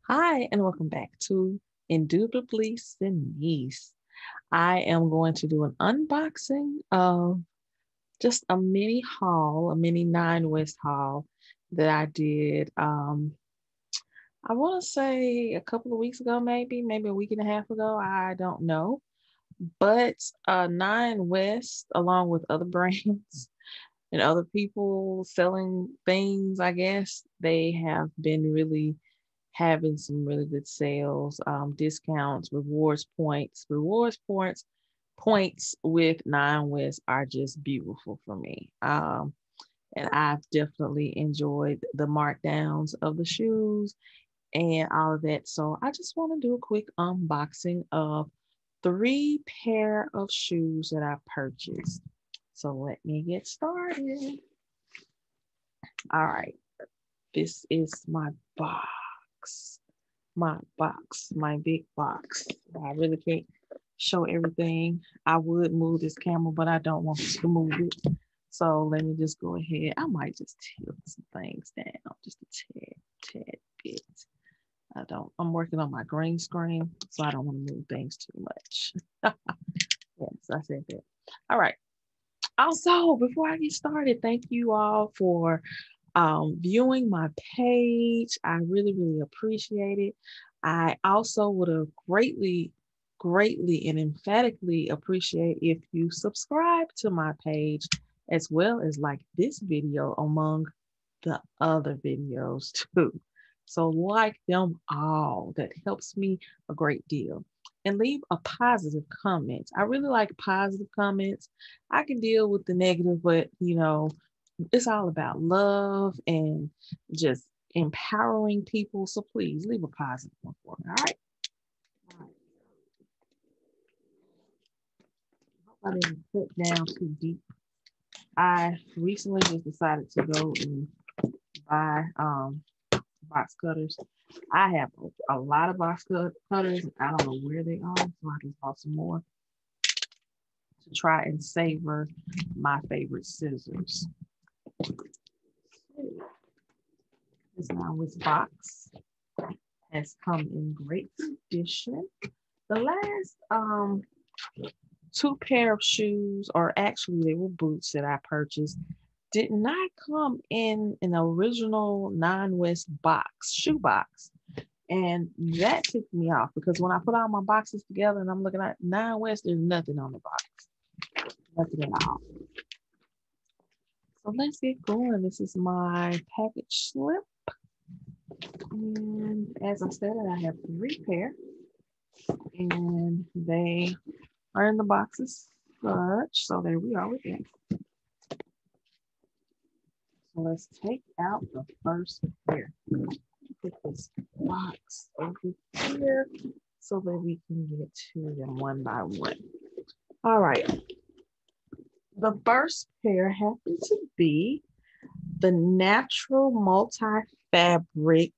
Hi, and welcome back to Indubitably Denise. I am going to do an unboxing of just a mini haul, a mini Nine West haul that I did. I want to say a couple of weeks ago, maybe a week and a half ago. I don't know, but Nine West, along with other brands and other people selling things, I guess they have been really having some really good sales, discounts, points with Nine West are just beautiful for me. And I've definitely enjoyed the markdowns of the shoes and all of that. So I just want to do a quick unboxing of three pair of shoes that I purchased. So let me get started. All right, this is my big box. I really can't show everything. I would move this camera, but I don't want to move it. So let me just go ahead. I might just tilt some things down just a tad bit. I'm working on my green screen, so I don't want to move things too much. Yes, I said that. All right. Also, before I get started, thank you all for viewing my page. I really appreciate it. I also would have greatly, and emphatically appreciate if you subscribe to my page as well as like this video among the other videos too. So like them all. That helps me a great deal. And leave a positive comment. I really like positive comments. I can deal with the negative, but it's all about love and just empowering people. So please leave a positive one for me. All right. All right. I didn't put down too deep. I recently just decided to go and buy box cutters. I have a lot of cutters. I don't know where they are, so I just bought some more to try and savor my favorite scissors. This now with box has come in great condition. The last two pair of shoes, or actually they were boots that I purchased, did not come in an original Nine West shoe box. And that ticked me off because when I put all my boxes together and I'm looking at Nine West, there's nothing on the box. Nothing at all. So let's get going. This is my package slip. And as I said, I have three pair. And they are in the boxes such. So there we are with that. So let's take out the first pair. Put this box over here so that we can get to them one by one. All right. The first pair happens to be the natural multi-fabric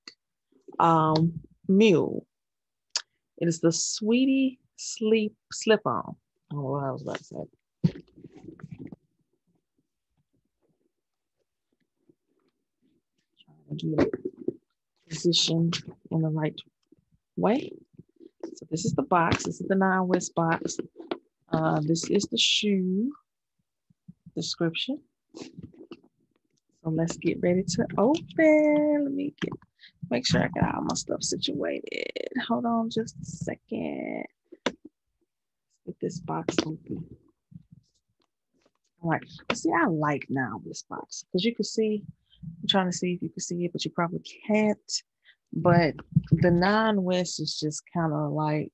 mule. It is the Sweetie Sleep Slip-On. I don't know what I was about to say. Trying to get it positioned in the right way. So this is the box. This is the Nine West box. This is the shoe description. So let's get ready to open. Let me make sure I got all my stuff situated. Hold on just a second. Let's get this box open. All right. See, I like now this box because you can see. I'm trying to see if you can see it, but you probably can't. But the Nine West is just kind of like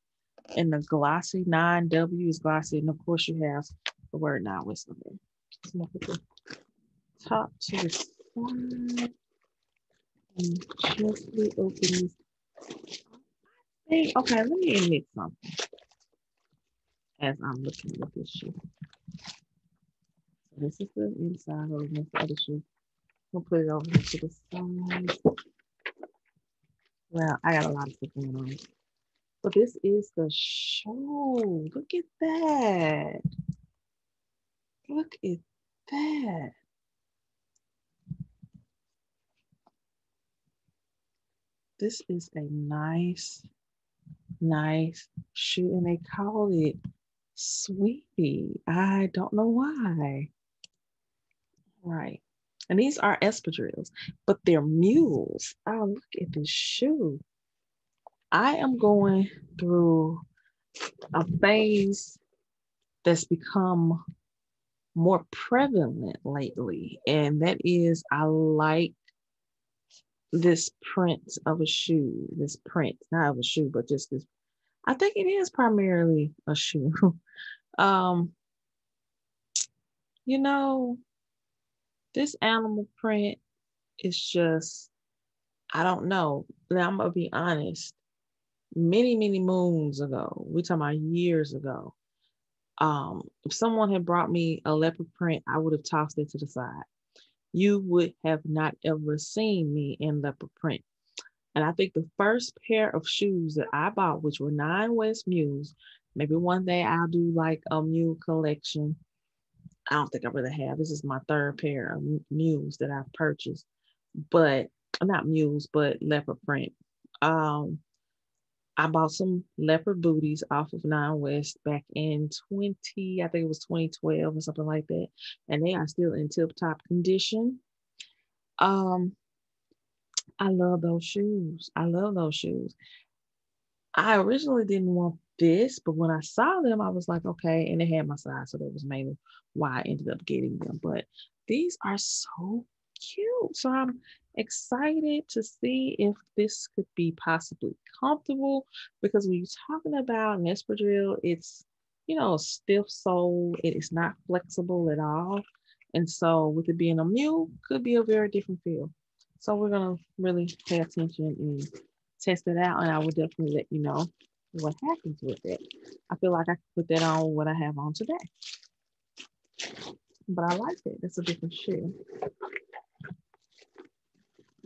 in the glossy. 9W is glossy, and of course you have the word Nine West on there. So put the top to the side and gently open this. Okay, let me admit something as I'm looking at this shoe. So this is the inside of this other shoe. We'll put it over here to the side. Well, I got a lot of stuff going on. But this is the shoe. Look at that. Look at that. This is a nice shoe, and they call it Sweetie. I don't know why. Right. And these are espadrilles, but they're mules. Oh, look at this shoe. I am going through a phase that's become more prevalent lately, and that is I like this print of a shoe. This print, not of a shoe, but just this. I think it is primarily a shoe. um, you know, this animal print is just, I don't know. Now I'm gonna be honest. Many moons ago, we're talking about years ago. If someone had brought me a leopard print, I would have tossed it to the side. You would have not ever seen me in leopard print. And I think the first pair of shoes that I bought, which were Nine West Mules, maybe one day I'll do like a mule collection. I don't think I really have. This is my third pair of mules that I've purchased, but not mules, but leopard print. Um, I bought some leopard booties off of Nine West back in 20, I think it was 2012 or something like that. And they are still in tip top condition. Um, I love those shoes. I love those shoes. I originally didn't want this, but when I saw them, I was like, okay, and they had my size, so that was mainly why I ended up getting them. But these are so cute. So I'm excited to see if this could be possibly comfortable because when you're talking about an espadrille, it's stiff sole. It is not flexible at all. And so with it being a mule, could be a very different feel. So we're gonna really pay attention and test it out, and I will definitely let you know what happens with it. I feel like I can put that on what I have on today, but I like it. It's a different shoe.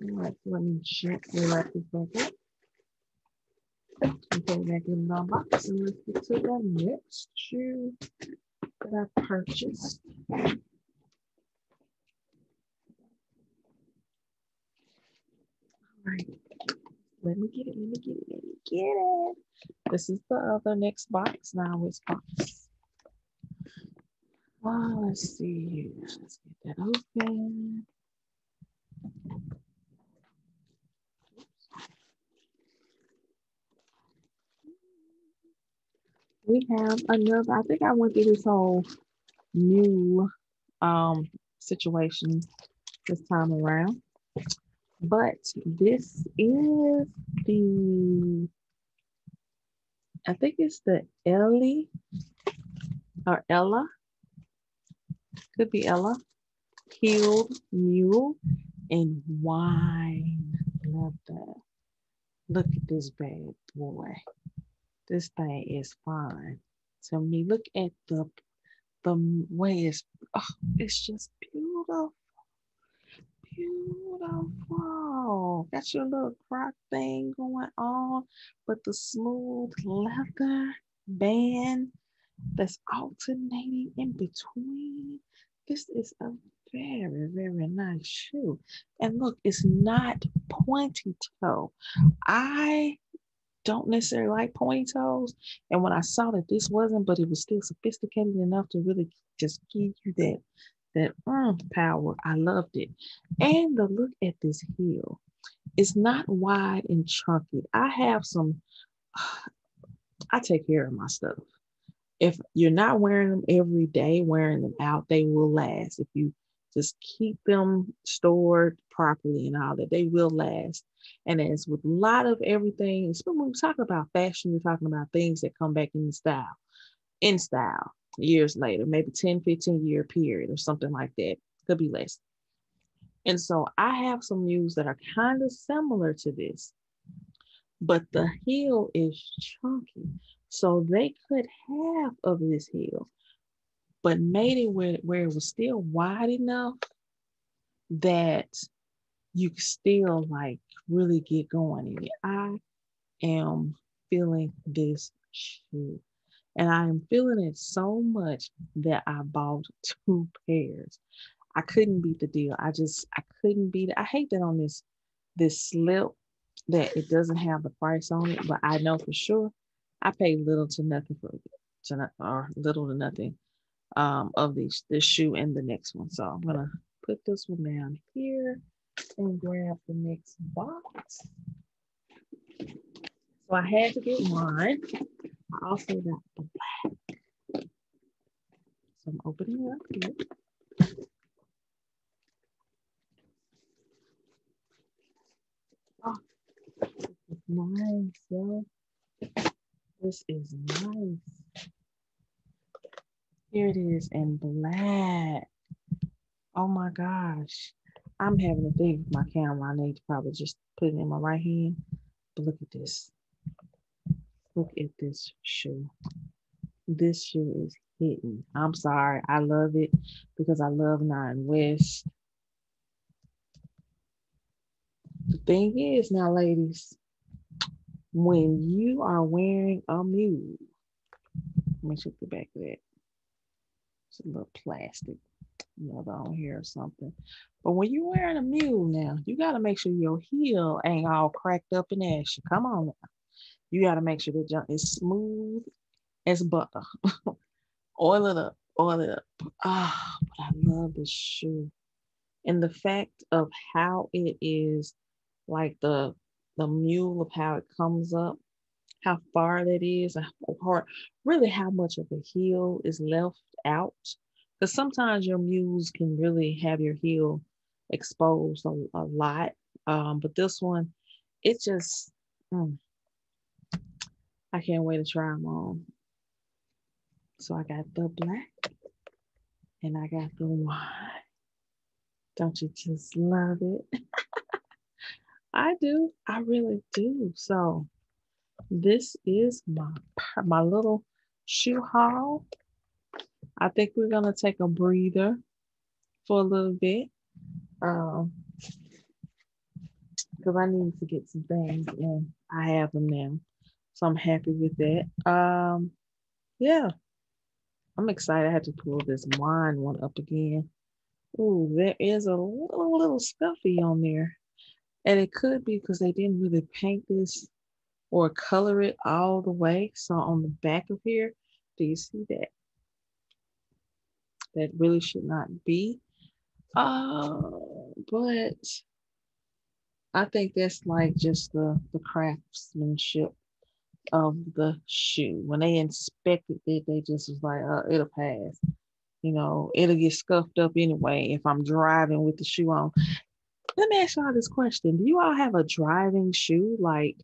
All right, let me gently wrap this back up and put it back in the box, and let's get to the next shoe that I purchased. All right, let me get it. Let me get it. Let me get it. This is the other next box. Now it's box. Well, let's see. Let's get that open. We have another. I think I went through this whole new situation this time around, but this is the, I think it's the Ellie or Ella, could be Ella, heeled mule in wine. Love that. Look at this bad boy. This thing is fine to me. Look at the way it's just beautiful. Beautiful. Got your little croc thing going on, but the smooth leather band that's alternating in between. This is a very nice shoe. And look, it's not pointy toe. I don't necessarily like pointy toes. And when I saw that this wasn't, but it was still sophisticated enough to really just give you that power, I loved it. And the look at this heel. It's not wide and chunky. I have some, I take care of my stuff. If you're not wearing them every day, wearing them out, they will last. If you just keep them stored properly and all that, they will last. And as with a lot of everything, especially when we talk about fashion, we're talking about things that come back in style years later, maybe 10, 15-year period or something like that. Could be less. And so I have some mules that are kind of similar to this, but the heel is chunky. So they cut half of this heel, but made it where it was still wide enough that you could still like really get going in it. I am feeling this shoe. And I am feeling it so much that I bought two pairs. I couldn't beat the deal. I couldn't beat it. I hate that on this slip. that it doesn't have the price on it, but I know for sure I paid little to nothing for it, or little to nothing of this shoe and the next one. So I'm gonna put this one down here and grab the next box. So I had to get one. I also got the black. So I'm opening it up here. Oh, this is nice, yo. This is nice. Here it is in black. Oh my gosh. I'm having a thing with my camera. I need to probably just put it in my right hand. But look at this. Look at this shoe. This shoe is hitting. I'm sorry. I love it because I love Nine West. The thing is now, ladies, when you are wearing a mule, let me check the back of that. It's a little plastic, on here or something. But when you're wearing a mule now, you got to make sure your heel ain't all cracked up and ashy. Come on now. You got to make sure the junk is smooth as butter. Oil it up, oil it up. Ah, but I love this shoe. And the fact of how it is like the mule of how it comes up, how far that is, or really how much of the heel is left out. Because sometimes your mules can really have your heel exposed a lot. But this one, it just, I can't wait to try them on. So I got the black and I got the white. Don't you just love it? I do. I really do. So this is my little shoe haul. I think we're gonna take a breather for a little bit. Because I need to get some things and I have them now. So I'm happy with that. Yeah, I'm excited. I had to pull this wine one up again. Ooh, there is a little scuffy on there. And it could be because they didn't really paint this or color it all the way. So on the back of here, do you see that? That really should not be. But I think that's like just the craftsmanship of the shoe. When they inspected it, they just was like, it'll pass. It'll get scuffed up anyway if I'm driving with the shoe on. Let me ask y'all this question. Do you all have a driving shoe? Like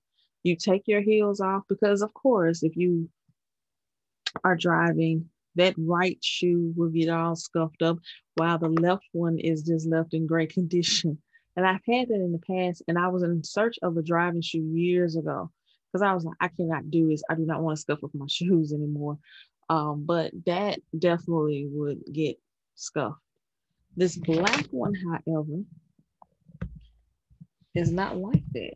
you take your heels off? Because of course, if you are driving, that right shoe will get all scuffed up while the left one is just left in great condition. And I've had that in the past, and I was in search of a driving shoe years ago because I was like, I cannot do this. I do not want to scuff up my shoes anymore. But that definitely would get scuffed. This black one, however, is not like that.